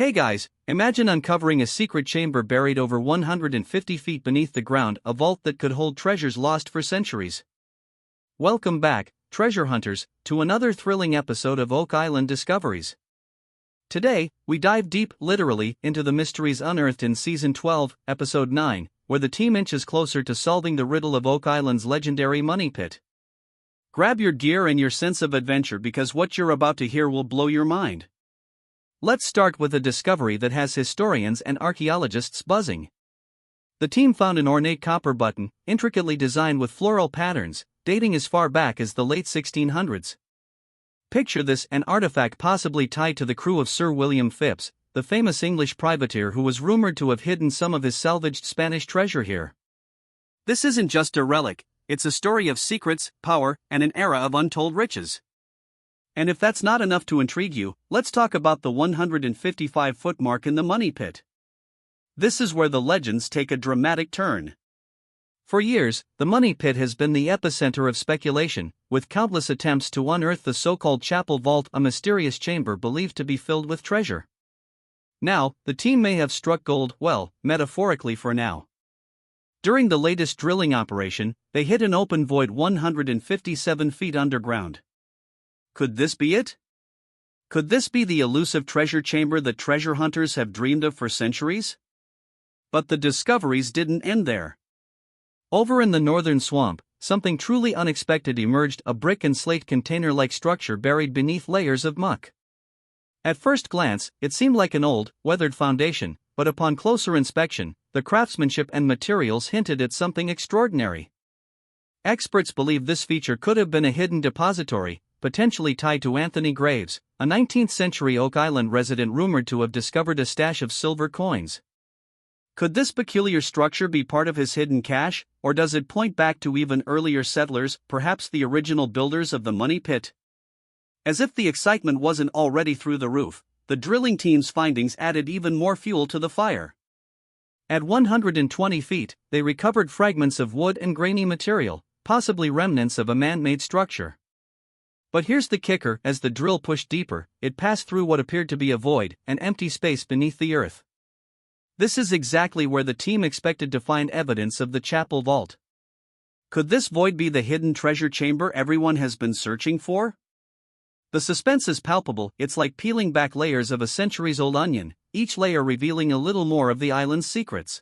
Hey guys, imagine uncovering a secret chamber buried over 150 feet beneath the ground, a vault that could hold treasures lost for centuries. Welcome back, treasure hunters, to another thrilling episode of Oak Island Discoveries. Today, we dive deep, literally, into the mysteries unearthed in Season 12, Episode 9, where the team inches closer to solving the riddle of Oak Island's legendary money pit. Grab your gear and your sense of adventure because what you're about to hear will blow your mind. Let's start with a discovery that has historians and archaeologists buzzing. The team found an ornate copper button, intricately designed with floral patterns, dating as far back as the late 1600s. Picture this: an artifact possibly tied to the crew of Sir William Phipps, the famous English privateer who was rumored to have hidden some of his salvaged Spanish treasure here. This isn't just a relic, it's a story of secrets, power, and an era of untold riches. And if that's not enough to intrigue you, let's talk about the 155-foot mark in the money pit. This is where the legends take a dramatic turn. For years, the money pit has been the epicenter of speculation, with countless attempts to unearth the so-called chapel vault, a mysterious chamber believed to be filled with treasure. Now, the team may have struck gold, well, metaphorically for now. During the latest drilling operation, they hit an open void 157 feet underground. Could this be it? Could this be the elusive treasure chamber that treasure hunters have dreamed of for centuries? But the discoveries didn't end there. Over in the northern swamp, something truly unexpected emerged: a brick and slate container-like structure buried beneath layers of muck. At first glance, it seemed like an old, weathered foundation, but upon closer inspection, the craftsmanship and materials hinted at something extraordinary. Experts believe this feature could have been a hidden depository, potentially tied to Anthony Graves, a 19th-century Oak Island resident rumored to have discovered a stash of silver coins. Could this peculiar structure be part of his hidden cache, or does it point back to even earlier settlers, perhaps the original builders of the money pit? As if the excitement wasn't already through the roof, the drilling team's findings added even more fuel to the fire. At 120 feet, they recovered fragments of wood and grainy material, possibly remnants of a man-made structure. But here's the kicker: as the drill pushed deeper, it passed through what appeared to be a void, an empty space beneath the earth. This is exactly where the team expected to find evidence of the chapel vault. Could this void be the hidden treasure chamber everyone has been searching for? The suspense is palpable. It's like peeling back layers of a centuries-old onion, each layer revealing a little more of the island's secrets.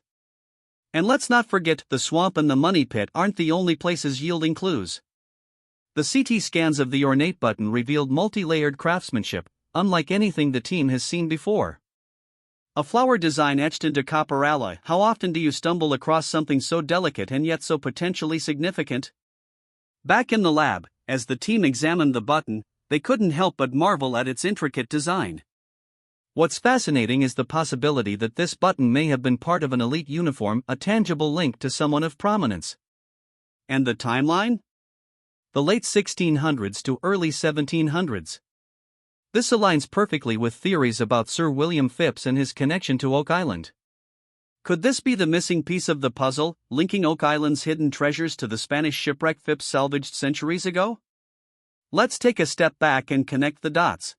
And let's not forget, the swamp and the money pit aren't the only places yielding clues. The CT scans of the ornate button revealed multi-layered craftsmanship, unlike anything the team has seen before. A flower design etched into copper alloy. How often do you stumble across something so delicate and yet so potentially significant? Back in the lab, as the team examined the button, they couldn't help but marvel at its intricate design. What's fascinating is the possibility that this button may have been part of an elite uniform, a tangible link to someone of prominence. And the timeline? The late 1600s to early 1700s. This aligns perfectly with theories about Sir William Phipps and his connection to Oak Island. Could this be the missing piece of the puzzle, linking Oak Island's hidden treasures to the Spanish shipwreck Phipps salvaged centuries ago? Let's take a step back and connect the dots.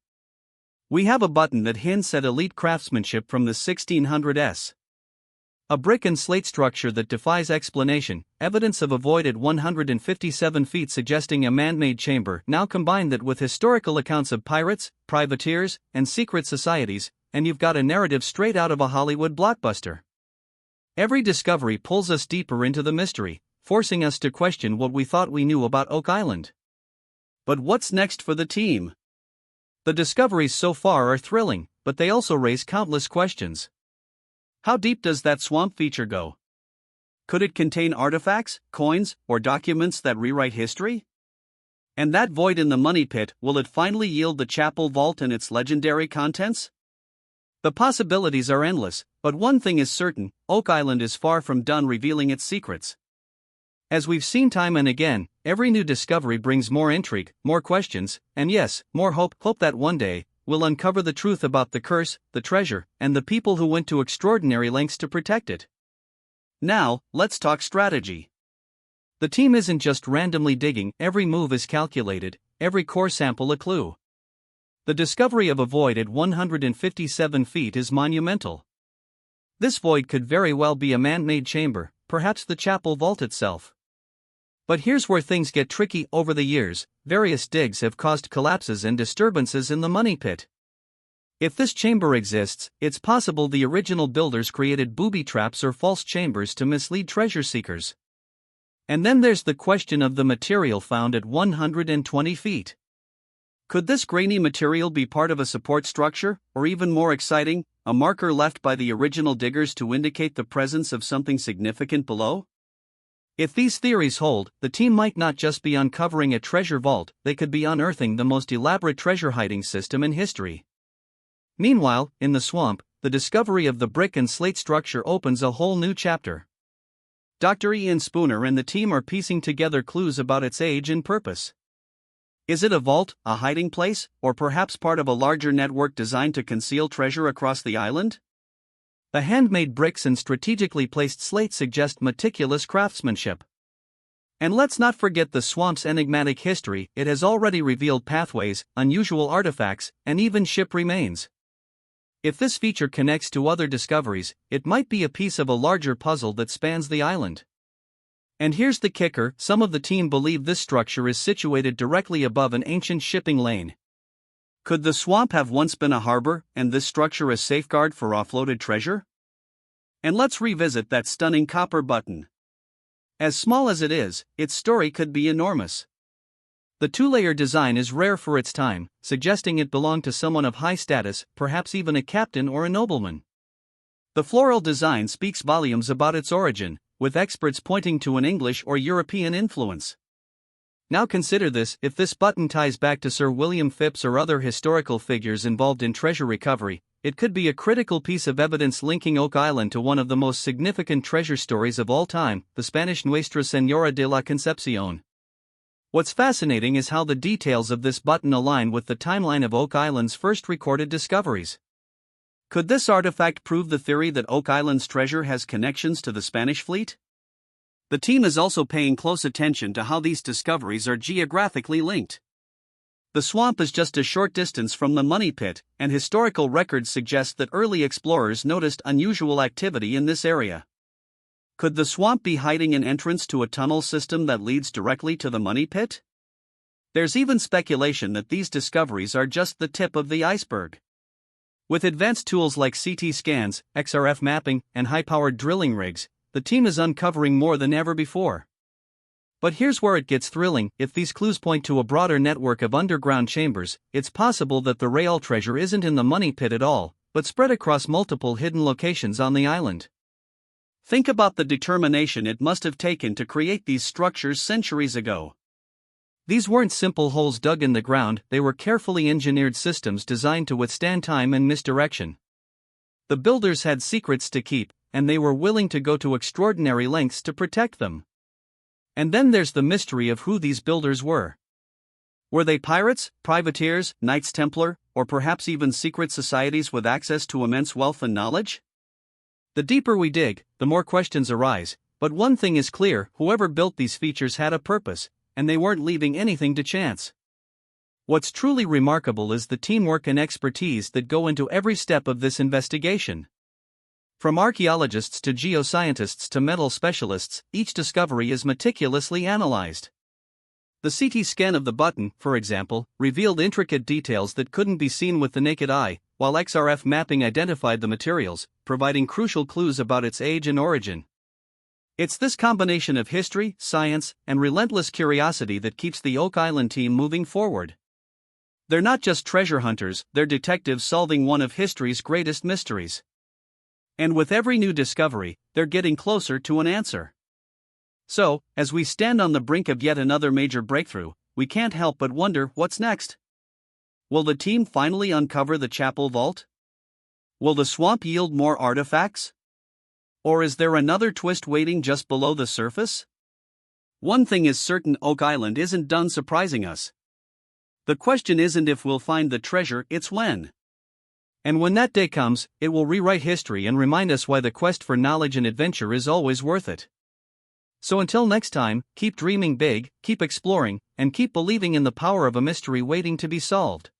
We have a button that hints at elite craftsmanship from the 1600s. A brick and slate structure that defies explanation, evidence of a void at 157 feet suggesting a man-made chamber. Now combine that with historical accounts of pirates, privateers, and secret societies, and you've got a narrative straight out of a Hollywood blockbuster. Every discovery pulls us deeper into the mystery, forcing us to question what we thought we knew about Oak Island. But what's next for the team? The discoveries so far are thrilling, but they also raise countless questions. How deep does that swamp feature go? Could it contain artifacts, coins, or documents that rewrite history? And that void in the money pit, will it finally yield the chapel vault and its legendary contents? The possibilities are endless, but one thing is certain: Oak Island is far from done revealing its secrets. As we've seen time and again, every new discovery brings more intrigue, more questions, and yes, more hope that one day, we'll uncover the truth about the curse, the treasure, and the people who went to extraordinary lengths to protect it. Now, let's talk strategy. The team isn't just randomly digging, every move is calculated, every core sample a clue. The discovery of a void at 157 feet is monumental. This void could very well be a man-made chamber, perhaps the chapel vault itself. But here's where things get tricky. Over the years, various digs have caused collapses and disturbances in the money pit. If this chamber exists, it's possible the original builders created booby traps or false chambers to mislead treasure seekers. And then there's the question of the material found at 120 feet. Could this grainy material be part of a support structure, or even more exciting, a marker left by the original diggers to indicate the presence of something significant below? If these theories hold, the team might not just be uncovering a treasure vault, they could be unearthing the most elaborate treasure hiding system in history. Meanwhile, in the swamp, the discovery of the brick and slate structure opens a whole new chapter. Dr. Ian Spooner and the team are piecing together clues about its age and purpose. Is it a vault, a hiding place, or perhaps part of a larger network designed to conceal treasure across the island? The handmade bricks and strategically placed slate suggest meticulous craftsmanship. And let's not forget the swamp's enigmatic history. It has already revealed pathways, unusual artifacts, and even ship remains. If this feature connects to other discoveries, it might be a piece of a larger puzzle that spans the island. And here's the kicker: some of the team believe this structure is situated directly above an ancient shipping lane. Could the swamp have once been a harbor, and this structure a safeguard for offloaded treasure? And let's revisit that stunning copper button. As small as it is, its story could be enormous. The two-layer design is rare for its time, suggesting it belonged to someone of high status, perhaps even a captain or a nobleman. The floral design speaks volumes about its origin, with experts pointing to an English or European influence. Now consider this: if this button ties back to Sir William Phipps or other historical figures involved in treasure recovery, it could be a critical piece of evidence linking Oak Island to one of the most significant treasure stories of all time, the Spanish Nuestra Señora de la Concepción. What's fascinating is how the details of this button align with the timeline of Oak Island's first recorded discoveries. Could this artifact prove the theory that Oak Island's treasure has connections to the Spanish fleet? The team is also paying close attention to how these discoveries are geographically linked. The swamp is just a short distance from the money pit, and historical records suggest that early explorers noticed unusual activity in this area. Could the swamp be hiding an entrance to a tunnel system that leads directly to the money pit? There's even speculation that these discoveries are just the tip of the iceberg. With advanced tools like CT scans, XRF mapping, and high-powered drilling rigs, the team is uncovering more than ever before. But here's where it gets thrilling: if these clues point to a broader network of underground chambers, it's possible that the real treasure isn't in the money pit at all, but spread across multiple hidden locations on the island. Think about the determination it must have taken to create these structures centuries ago. These weren't simple holes dug in the ground, they were carefully engineered systems designed to withstand time and misdirection. The builders had secrets to keep, and they were willing to go to extraordinary lengths to protect them. And then there's the mystery of who these builders were. Were they pirates, privateers, Knights Templar, or perhaps even secret societies with access to immense wealth and knowledge? The deeper we dig, the more questions arise, but one thing is clear: whoever built these features had a purpose, and they weren't leaving anything to chance. What's truly remarkable is the teamwork and expertise that go into every step of this investigation. From archaeologists to geoscientists to metal specialists, each discovery is meticulously analyzed. The CT scan of the button, for example, revealed intricate details that couldn't be seen with the naked eye, while XRF mapping identified the materials, providing crucial clues about its age and origin. It's this combination of history, science, and relentless curiosity that keeps the Oak Island team moving forward. They're not just treasure hunters, they're detectives solving one of history's greatest mysteries. And with every new discovery, they're getting closer to an answer. So, as we stand on the brink of yet another major breakthrough, we can't help but wonder what's next. Will the team finally uncover the chapel vault? Will the swamp yield more artifacts? Or is there another twist waiting just below the surface? One thing is certain: Oak Island isn't done surprising us. The question isn't if we'll find the treasure, it's when. And when that day comes, it will rewrite history and remind us why the quest for knowledge and adventure is always worth it. So until next time, keep dreaming big, keep exploring, and keep believing in the power of a mystery waiting to be solved.